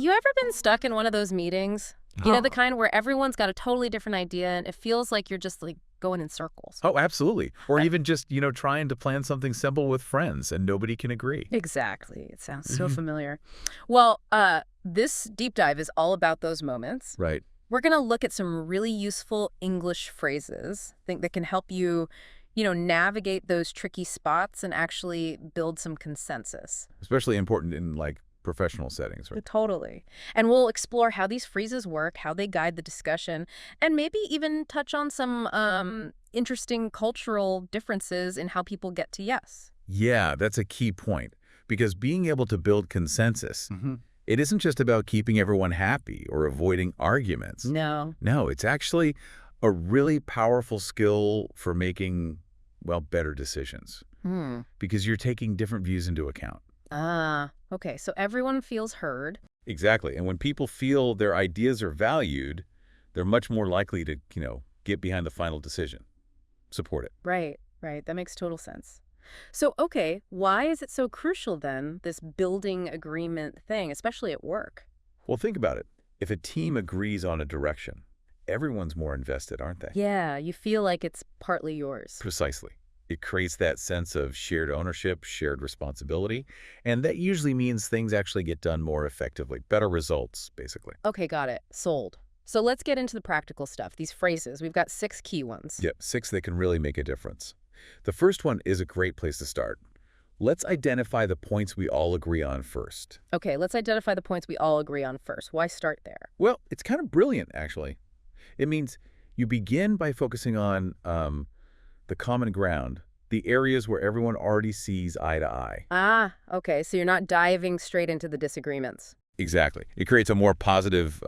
You ever been stuck in one of those meetings? You know, the kind where everyone's got a totally different idea and it feels like you're just like going in circles. Oh, absolutely. Or even just, trying to plan something simple with friends and nobody can agree. Exactly. It sounds so familiar. Well, this deep dive is all about those moments. Right. We're going to look at some really useful English phrases that can help you, navigate those tricky spots and actually build some consensus. Especially important in professional settings, right? Totally. And we'll explore how these phrases work, how they guide the discussion, and maybe even touch on some interesting cultural differences in how people get to yes. Yeah, that's a key point. Because being able to build consensus, it isn't just about keeping everyone happy or avoiding arguments. No. No, it's actually a really powerful skill for making, better decisions. Because you're taking different views into account. Okay. So everyone feels heard. Exactly. And when people feel their ideas are valued, they're much more likely to, get behind the final decision, support it. Right. That makes total sense. So, okay, why is it so crucial then, this building agreement thing, especially at work? Well, think about it. If a team agrees on a direction, everyone's more invested, aren't they? Yeah, you feel like it's partly yours. Precisely. It creates that sense of shared ownership, shared responsibility, and that usually means things actually get done more effectively, better results, basically. Okay, got it. Sold. So let's get into the practical stuff, these phrases. We've got 6 key ones. Yep, 6 that can really make a difference. The first one is a great place to start. Let's identify the points we all agree on first. Okay, let's identify the points we all agree on first. Why start there? Well, it's kind of brilliant, actually. It means you begin by focusing on the common ground, the areas where everyone already sees eye to eye. Okay, so you're not diving straight into the disagreements. Exactly. It creates a more positive,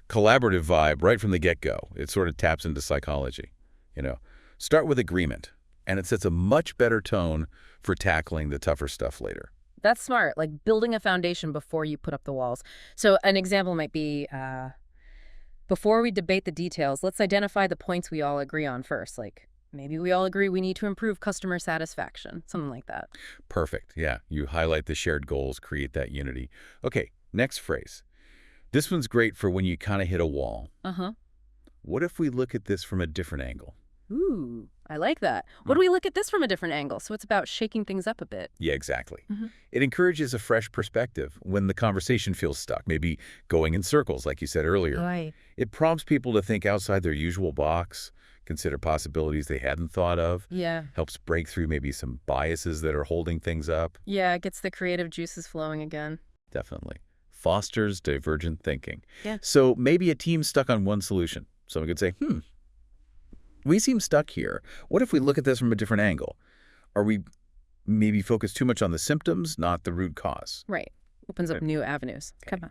collaborative vibe right from the get-go. It sort of taps into psychology. Start with agreement, and it sets a much better tone for tackling the tougher stuff later. That's smart, like building a foundation before you put up the walls. So an example might be, before we debate the details, let's identify the points we all agree on first. Like, maybe we all agree we need to improve customer satisfaction, something like that. Perfect. Yeah, you highlight the shared goals, create that unity. Okay, next phrase. This one's great for when you kind of hit a wall. What if we look at this from a different angle? Ooh, I like that. What do we look at this from a different angle? So it's about shaking things up a bit. Yeah, exactly. It encourages a fresh perspective when the conversation feels stuck, maybe going in circles, like you said earlier. Right. It prompts people to think outside their usual box, consider possibilities they hadn't thought of. Yeah. Helps break through maybe some biases that are holding things up. Yeah, it gets the creative juices flowing again. Definitely. Fosters divergent thinking. Yeah. So maybe a team's stuck on one solution. Someone could say, we seem stuck here. What if we look at this from a different angle? Are we maybe focused too much on the symptoms, not the root cause? Right. Opens up new avenues. Okay. Come on.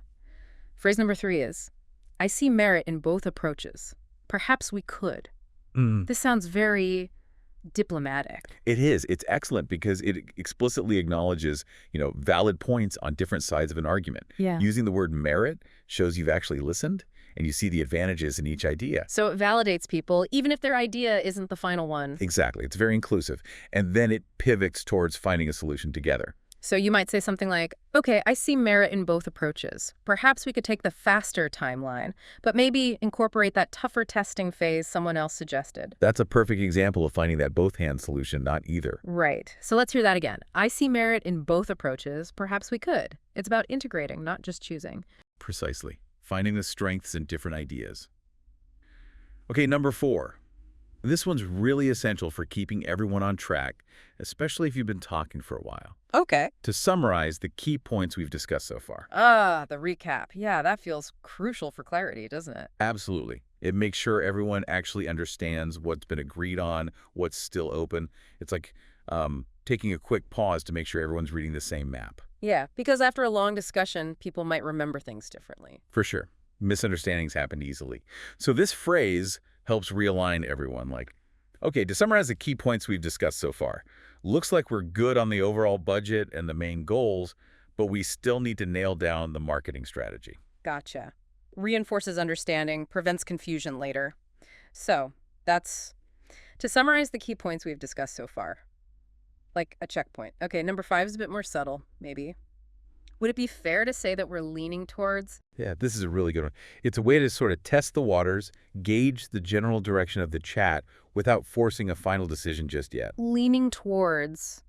Phrase number 3 is, I see merit in both approaches. Perhaps we could. This sounds very diplomatic. It is. It's excellent because it explicitly acknowledges, valid points on different sides of an argument. Yeah. Using the word merit shows you've actually listened and you see the advantages in each idea. So it validates people, even if their idea isn't the final one. Exactly. It's very inclusive. And then it pivots towards finding a solution together. So you might say something like, okay, I see merit in both approaches. Perhaps we could take the faster timeline, but maybe incorporate that tougher testing phase someone else suggested. That's a perfect example of finding that both-hand solution, not either. Right. So let's hear that again. I see merit in both approaches. Perhaps we could. It's about integrating, not just choosing. Precisely. Finding the strengths in different ideas. Okay, number 4. This one's really essential for keeping everyone on track, especially if you've been talking for a while. Okay. To summarize the key points we've discussed so far. The recap. Yeah, that feels crucial for clarity, doesn't it? Absolutely. It makes sure everyone actually understands what's been agreed on, what's still open. It's like taking a quick pause to make sure everyone's reading the same map. Yeah, because after a long discussion, people might remember things differently. For sure. Misunderstandings happen easily. So this phrase helps realign everyone. Okay, to summarize the key points we've discussed so far, looks like we're good on the overall budget and the main goals, but we still need to nail down the marketing strategy. Gotcha. Reinforces understanding, prevents confusion later. So that's to summarize the key points we've discussed so far. Like a checkpoint. Okay, number 5 is a bit more subtle, maybe. Would it be fair to say that we're leaning towards Yeah, this is a really good one. It's a way to sort of test the waters, gauge the general direction of the chat without forcing a final decision just yet. leaning towards?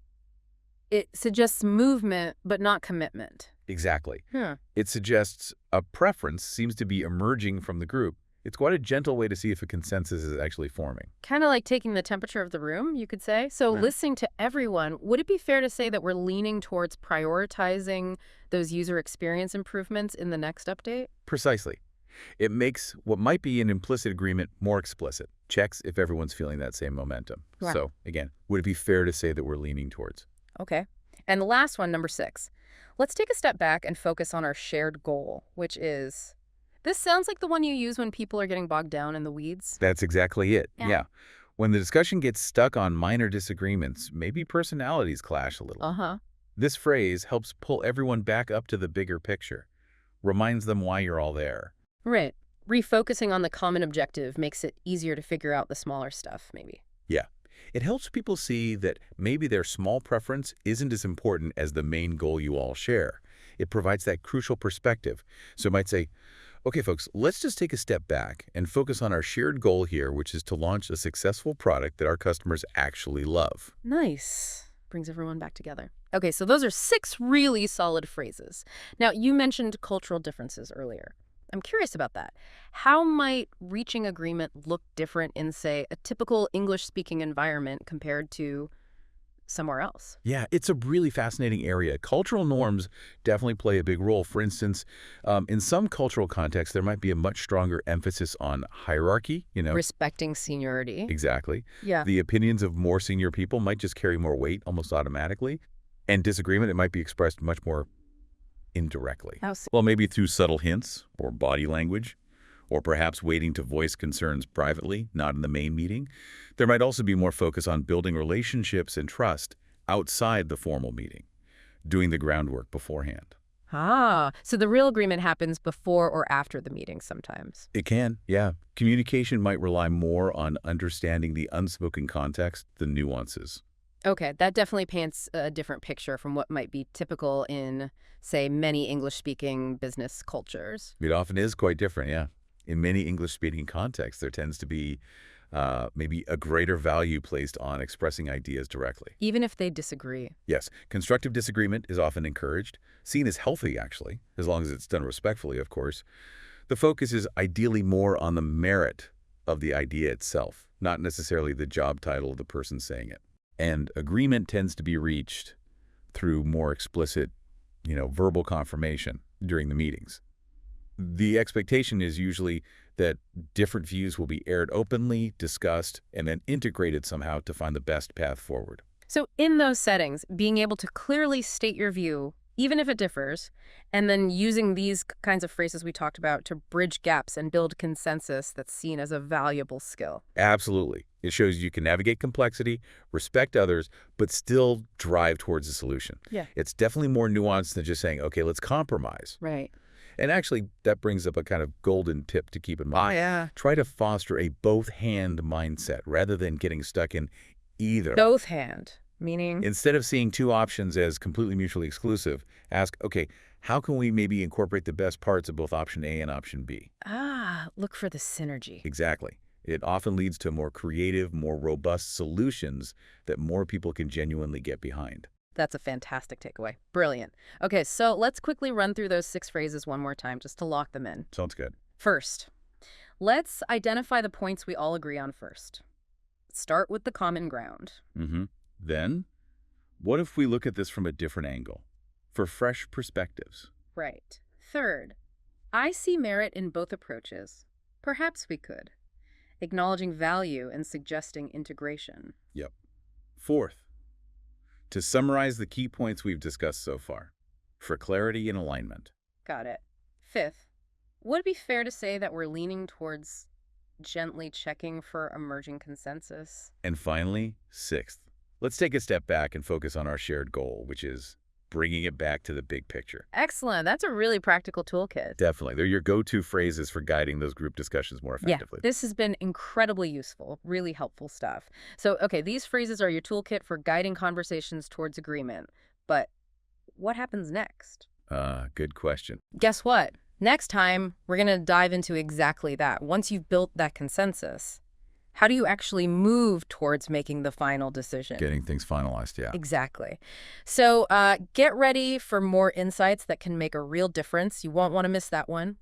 It suggests movement, but not commitment. Exactly. Hmm. It suggests a preference seems to be emerging from the group. It's quite a gentle way to see if a consensus is actually forming. Kind of like taking the temperature of the room, you could say. So Right. listening to everyone, would it be fair to say that we're leaning towards prioritizing those user experience improvements in the next update? Precisely. It makes what might be an implicit agreement more explicit. Checks if everyone's feeling that same momentum. Right. So, again, would it be fair to say that we're leaning towards? Okay. And the last one, number 6. Let's take a step back and focus on our shared goal, which is... This sounds like the one you use when people are getting bogged down in the weeds. That's exactly it. Yeah. Yeah. When the discussion gets stuck on minor disagreements, maybe personalities clash a little. Uh-huh. This phrase helps pull everyone back up to the bigger picture, reminds them why you're all there. Right. Refocusing on the common objective makes it easier to figure out the smaller stuff, maybe. Yeah. It helps people see that maybe their small preference isn't as important as the main goal you all share. It provides that crucial perspective. So it might say, okay, folks, let's just take a step back and focus on our shared goal here, which is to launch a successful product that our customers actually love. Nice. Brings everyone back together. Okay, so those are 6 really solid phrases. Now, you mentioned cultural differences earlier. I'm curious about that. How might reaching agreement look different in, say, a typical English-speaking environment compared to somewhere else? Yeah, it's a really fascinating area. Cultural norms definitely play a big role. For instance, in some cultural contexts, there might be a much stronger emphasis on hierarchy, Respecting seniority. Exactly. Yeah. The opinions of more senior people might just carry more weight almost automatically. And disagreement, it might be expressed much more indirectly. Well, maybe through subtle hints or body language, or perhaps waiting to voice concerns privately, not in the main meeting. There might also be more focus on building relationships and trust outside the formal meeting, doing the groundwork beforehand. So the real agreement happens before or after the meeting sometimes. It can, yeah. Communication might rely more on understanding the unspoken context, the nuances. Okay, that definitely paints a different picture from what might be typical in, say, many English-speaking business cultures. It often is quite different, yeah. In many English-speaking contexts, there tends to be maybe a greater value placed on expressing ideas directly. Even if they disagree. Yes, constructive disagreement is often encouraged, seen as healthy, actually, as long as it's done respectfully, of course. The focus is ideally more on the merit of the idea itself, not necessarily the job title of the person saying it. And agreement tends to be reached through more explicit, verbal confirmation during the meetings. The expectation is usually that different views will be aired openly, discussed, and then integrated somehow to find the best path forward. So in those settings, being able to clearly state your view, even if it differs, and then using these kinds of phrases we talked about to bridge gaps and build consensus that's seen as a valuable skill. Absolutely. It shows you can navigate complexity, respect others, but still drive towards a solution. Yeah. It's definitely more nuanced than just saying, okay, let's compromise. Right. And actually, that brings up a kind of golden tip to keep in mind. Yeah. Try to foster a both-hand mindset rather than getting stuck in either. Both hand, meaning? Instead of seeing two options as completely mutually exclusive, ask, okay, how can we maybe incorporate the best parts of both option A and option B? Look for the synergy. Exactly. It often leads to more creative, more robust solutions that more people can genuinely get behind. That's a fantastic takeaway. Brilliant. Okay, so let's quickly run through those 6 phrases one more time just to lock them in. Sounds good. First, let's identify the points we all agree on first. Start with the common ground. Then, what if we look at this from a different angle, for fresh perspectives? Right. Third, I see merit in both approaches. Perhaps we could. Acknowledging value and suggesting integration. Yep. Fourth, to summarize the key points we've discussed so far, for clarity and alignment. Got it. Fifth, would it be fair to say that we're leaning towards gently checking for emerging consensus? And finally, sixth, let's take a step back and focus on our shared goal, which is bringing it back to the big picture. Excellent. That's a really practical toolkit. Definitely. They're your go-to phrases for guiding those group discussions more effectively. Yeah, this has been incredibly useful, really helpful stuff. So, okay, these phrases are your toolkit for guiding conversations towards agreement. But what happens next? Good question. Guess what? Next time, we're going to dive into exactly that. Once you've built that consensus, how do you actually move towards making the final decision? Getting things finalized, yeah. Exactly. So get ready for more insights that can make a real difference. You won't want to miss that one.